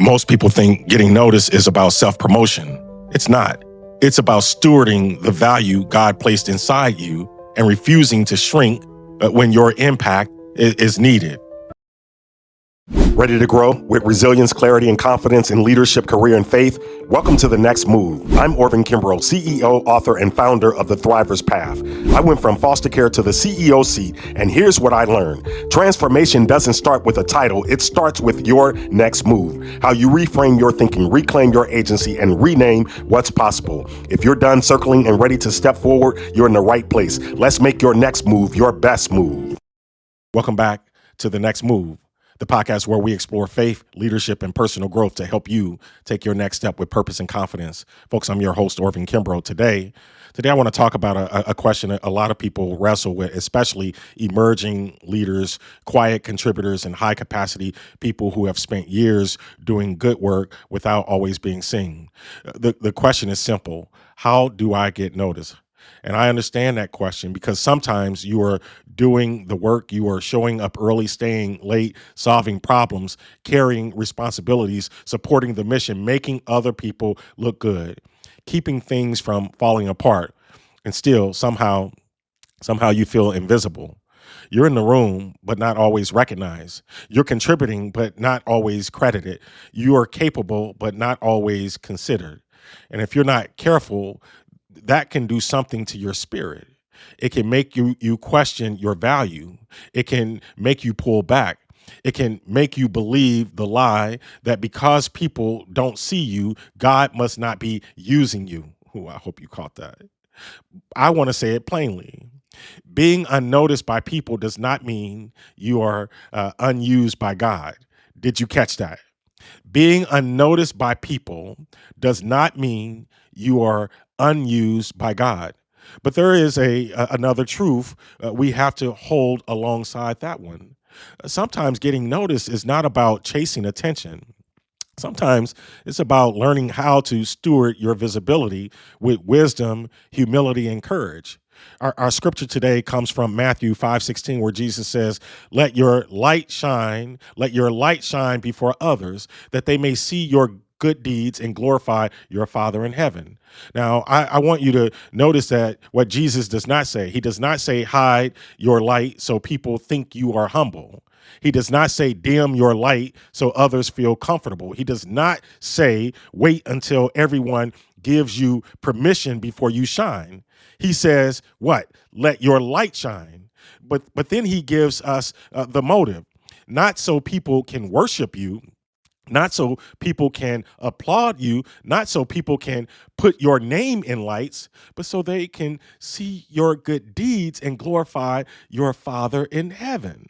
Most people think getting noticed is about self-promotion. It's not. It's about stewarding the value God placed inside you and refusing to shrink when your impact is needed. Ready to grow with resilience, clarity, and confidence in leadership, career, and faith? Welcome to The Next Move. I'm Orvin Kimbrough, CEO, author, and founder of The Thriver's Path. I went from foster care to the CEO seat, and here's what I learned. Transformation doesn't start with a title. It starts with your next move. How you reframe your thinking, reclaim your agency, and rename what's possible. If you're done circling and ready to step forward, you're in the right place. Let's make your next move your best move. Welcome back to The Next Move, the podcast where we explore faith, leadership, and personal growth to help you take your next step with purpose and confidence. Folks, I'm your host, Orvin Kimbrough. Today I want to talk about a question a lot of people wrestle with, especially emerging leaders, quiet contributors, and high-capacity people who have spent years doing good work without always being seen. The question is simple. How do I get noticed? And I understand that question because sometimes you are doing the work, you are showing up early, staying late, solving problems, carrying responsibilities, supporting the mission, making other people look good, keeping things from falling apart, and still somehow you feel invisible. You're in the room, but not always recognized. You're contributing, but not always credited. You are capable, but not always considered. And if you're not careful, that can do something to your spirit. It can make you question your value. It can make you pull back. It can make you believe the lie that because people don't see you, God must not be using you. Ooh, I hope you caught that. I want to say it plainly. Being unnoticed by people does not mean you are unused by God. Did you catch that? Being unnoticed by people does not mean you are unused by God. But there is another truth we have to hold alongside that one. Sometimes getting noticed is not about chasing attention. Sometimes it's about learning how to steward your visibility with wisdom, humility, and courage. Our scripture today comes from Matthew 5:16, where Jesus says, let your light shine before others, that they may see your good deeds and glorify your Father in heaven. Now, I want you to notice that what Jesus does not say. He does not say hide your light so people think you are humble. He does not say dim your light so others feel comfortable. He does not say wait until everyone gives you permission before you shine. He says what? Let your light shine. But then he gives us the motive, not so people can worship you, not so people can applaud you, not so people can put your name in lights, but so they can see your good deeds and glorify your Father in heaven.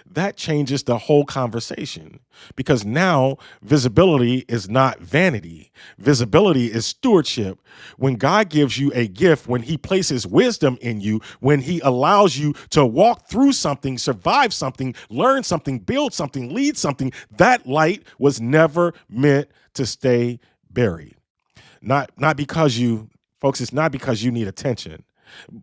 That changes the whole conversation because now visibility is not vanity. Visibility is stewardship. When God gives you a gift, when he places wisdom in you, when he allows you to walk through something, survive something, learn something, build something, lead something, that light was never meant to stay buried. Not because you, folks, it's not because you need attention,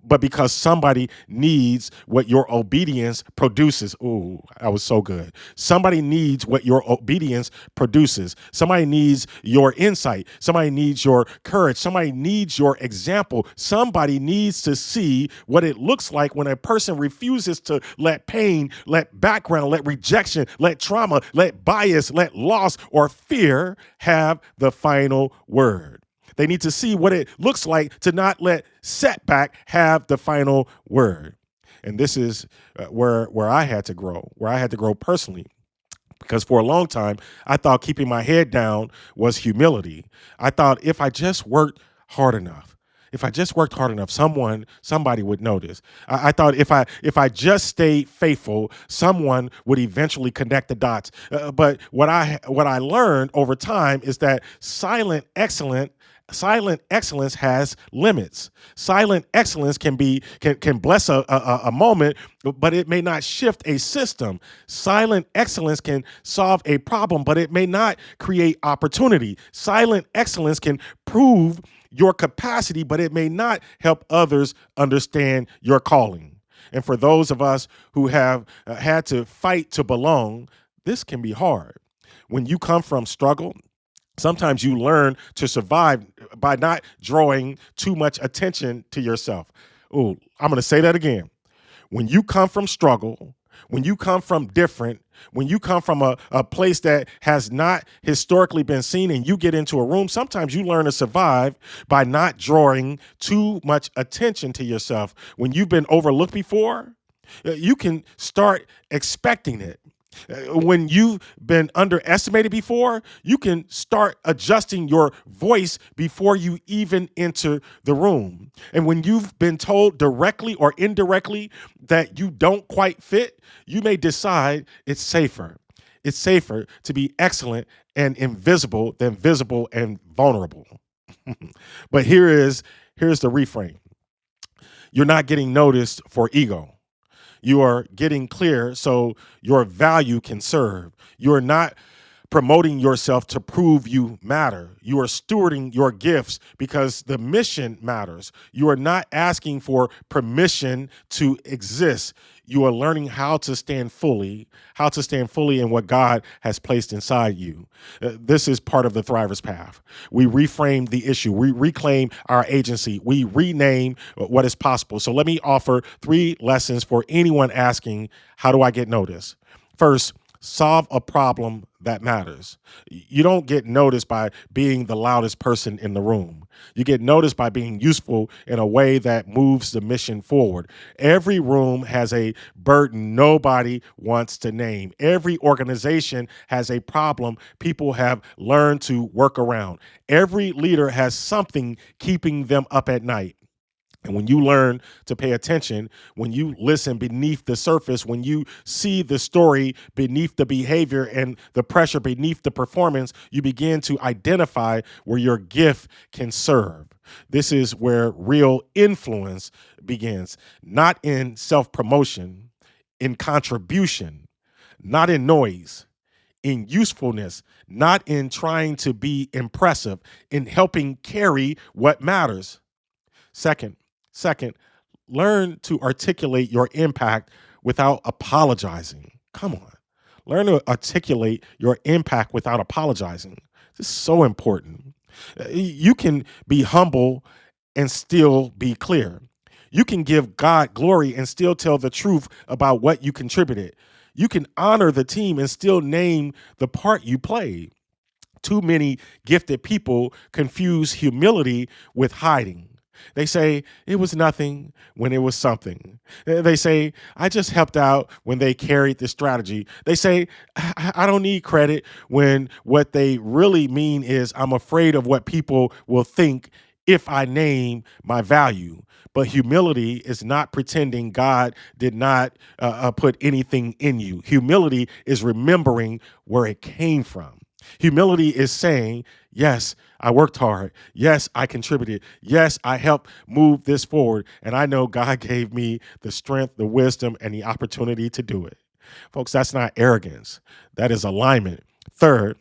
but because somebody needs what your obedience produces. Ooh, that was so good. Somebody needs what your obedience produces. Somebody needs your insight. Somebody needs your courage. Somebody needs your example. Somebody needs to see what it looks like when a person refuses to let pain, let background, let rejection, let trauma, let bias, let loss or fear have the final word. They need to see what it looks like to not let setback have the final word. And this is where I had to grow personally. Because for a long time, I thought keeping my head down was humility. I thought if I just worked hard enough, somebody would notice. I thought if I just stayed faithful, someone would eventually connect the dots. But what I learned over time is that silent excellence has limits. Silent excellence can bless a moment, but it may not shift a system. Silent excellence can solve a problem, but it may not create opportunity. Silent excellence can prove your capacity, but it may not help others understand your calling. And for those of us who have had to fight to belong, this can be hard. When you come from struggle, sometimes you learn to survive by not drawing too much attention to yourself. Oh, I'm going to say that again. When you come from struggle, when you come from different, when you come from a place that has not historically been seen and you get into a room, sometimes you learn to survive by not drawing too much attention to yourself. When you've been overlooked before, you can start expecting it. When you've been underestimated before, you can start adjusting your voice before you even enter the room. And when you've been told directly or indirectly that you don't quite fit, you may decide it's safer. It's safer to be excellent and invisible than visible and vulnerable. But here's the reframe. You're not getting noticed for ego. You are getting clear so your value can serve. You're not promoting yourself to prove you matter. You are stewarding your gifts because the mission matters. You are not asking for permission to exist. You are learning how to stand fully in what God has placed inside you. This is part of the Thriver's Path. We reframe the issue. We reclaim our agency. We rename what is possible. So let me offer 3 lessons for anyone asking, how do I get noticed? First, solve a problem that matters. You don't get noticed by being the loudest person in the room. You get noticed by being useful in a way that moves the mission forward. Every room has a burden nobody wants to name. Every organization has a problem people have learned to work around. Every leader has something keeping them up at night. And when you learn to pay attention, when you listen beneath the surface, when you see the story beneath the behavior and the pressure beneath the performance, you begin to identify where your gift can serve. This is where real influence begins, not in self-promotion, in contribution, not in noise, in usefulness, not in trying to be impressive, in helping carry what matters. Second, learn to articulate your impact without apologizing. Come on. Learn to articulate your impact without apologizing. This is so important. You can be humble and still be clear. You can give God glory and still tell the truth about what you contributed. You can honor the team and still name the part you played. Too many gifted people confuse humility with hiding. They say it was nothing when it was something. They say, I just helped out when they carried the strategy. They say, I don't need credit, when what they really mean is, I'm afraid of what people will think if I name my value. But humility is not pretending God did not put anything in you. Humility is remembering where it came from. Humility is saying, yes, I worked hard. Yes, I contributed. Yes, I helped move this forward. And I know God gave me the strength, the wisdom, and the opportunity to do it. Folks, that's not arrogance. That is alignment. Third,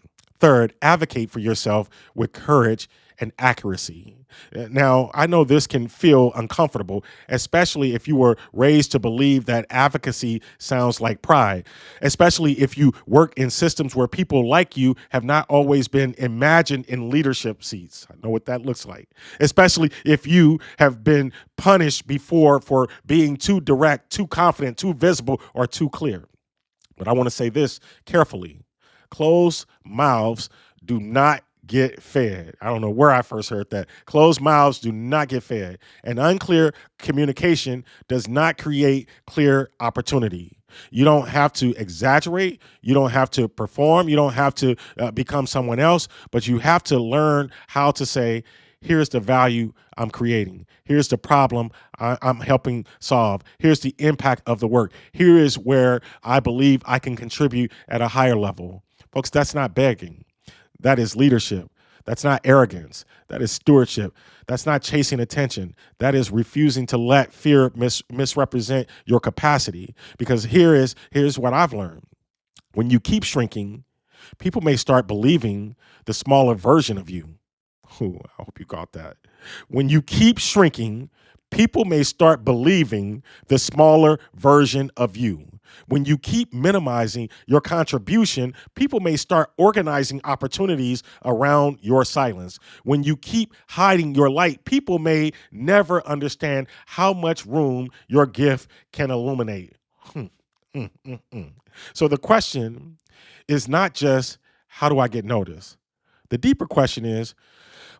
advocate for yourself with courage and accuracy. Now, I know this can feel uncomfortable, especially if you were raised to believe that advocacy sounds like pride, especially if you work in systems where people like you have not always been imagined in leadership seats. I know what that looks like, especially if you have been punished before for being too direct, too confident, too visible, or too clear. But I want to say this carefully. Closed mouths do not get fed. I don't know where I first heard that. Closed mouths do not get fed. And unclear communication does not create clear opportunity. You don't have to exaggerate. You don't have to perform. You don't have to become someone else, but you have to learn how to say, here's the value I'm creating. Here's the problem I'm helping solve. Here's the impact of the work. Here is where I believe I can contribute at a higher level. Folks, that's not begging. That is leadership. That's not arrogance. That is stewardship. That's not chasing attention. That is refusing to let fear misrepresent your capacity. Because here's what I've learned. When you keep shrinking, people may start believing the smaller version of you. Ooh, I hope you got that. When you keep shrinking, people may start believing the smaller version of you. When you keep minimizing your contribution, people may start organizing opportunities around your silence. When you keep hiding your light, people may never understand how much room your gift can illuminate. So the question is not just, how do I get noticed? The deeper question is,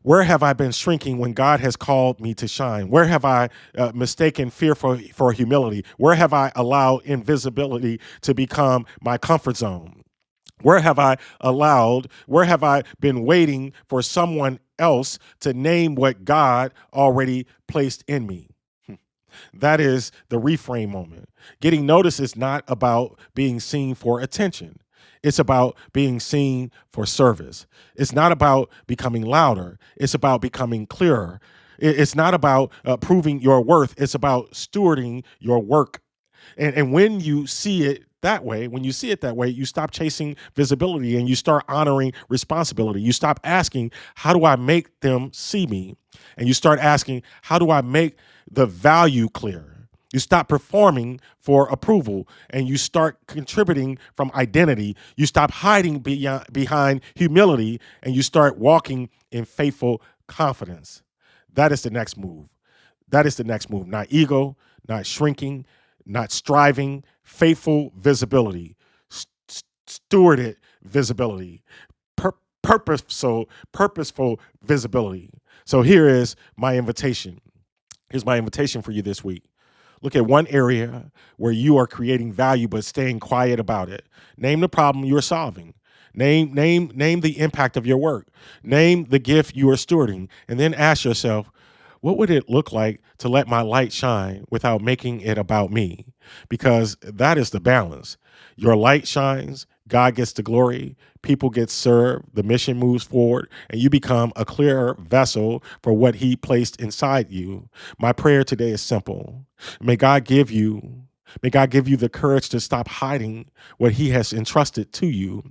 where have I been shrinking when God has called me to shine? Where have I mistaken fear for humility? Where have I allowed invisibility to become my comfort zone? Where have I been waiting for someone else to name what God already placed in me? That is the reframe moment. Getting noticed is not about being seen for attention. It's about being seen for service. It's not about becoming louder. It's about becoming clearer. It's not about proving your worth. It's about stewarding your work. And when you see it that way, you stop chasing visibility and you start honoring responsibility. You stop asking, how do I make them see me? And you start asking, how do I make the value clear? You stop performing for approval and you start contributing from identity. You stop hiding behind humility and you start walking in faithful confidence. That is the next move. That is the next move. Not ego, not shrinking, not striving, faithful visibility, stewarded visibility, purposeful visibility. So here's my invitation. Here's my invitation for you this week. Look at one area where you are creating value but staying quiet about it. Name the problem you're solving. Name the impact of your work. Name the gift you are stewarding. And then ask yourself, what would it look like to let my light shine without making it about me? Because that is the balance. Your light shines, God gets the glory, people get served, the mission moves forward, and you become a clearer vessel for what he placed inside you. My prayer today is simple. May God give you the courage to stop hiding what he has entrusted to you.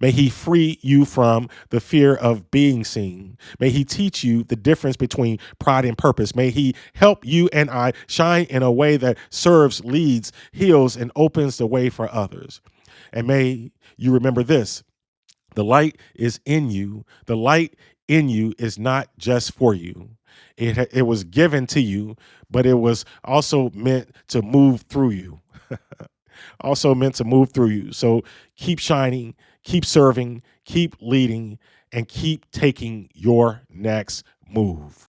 May he free you from the fear of being seen. May he teach you the difference between pride and purpose. May he help you and I shine in a way that serves, leads, heals, and opens the way for others. And may you remember this: the light is in you. The light in you is not just for you. It was given to you, but it was also meant to move through you. So keep shining, keep serving, keep leading, and keep taking your next move.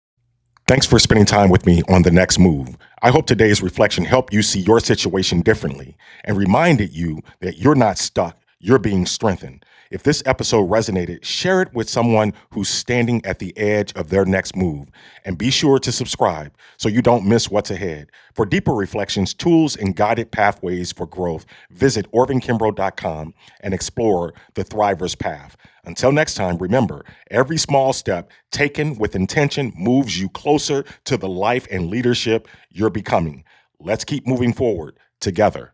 Thanks for spending time with me on The Next Move. I hope today's reflection helped you see your situation differently and reminded you that you're not stuck, you're being strengthened. If this episode resonated, share it with someone who's standing at the edge of their next move. And be sure to subscribe so you don't miss what's ahead. For deeper reflections, tools, and guided pathways for growth, visit orvinkimbrough.com and explore the Thriver's Path. Until next time, remember, every small step taken with intention moves you closer to the life and leadership you're becoming. Let's keep moving forward together.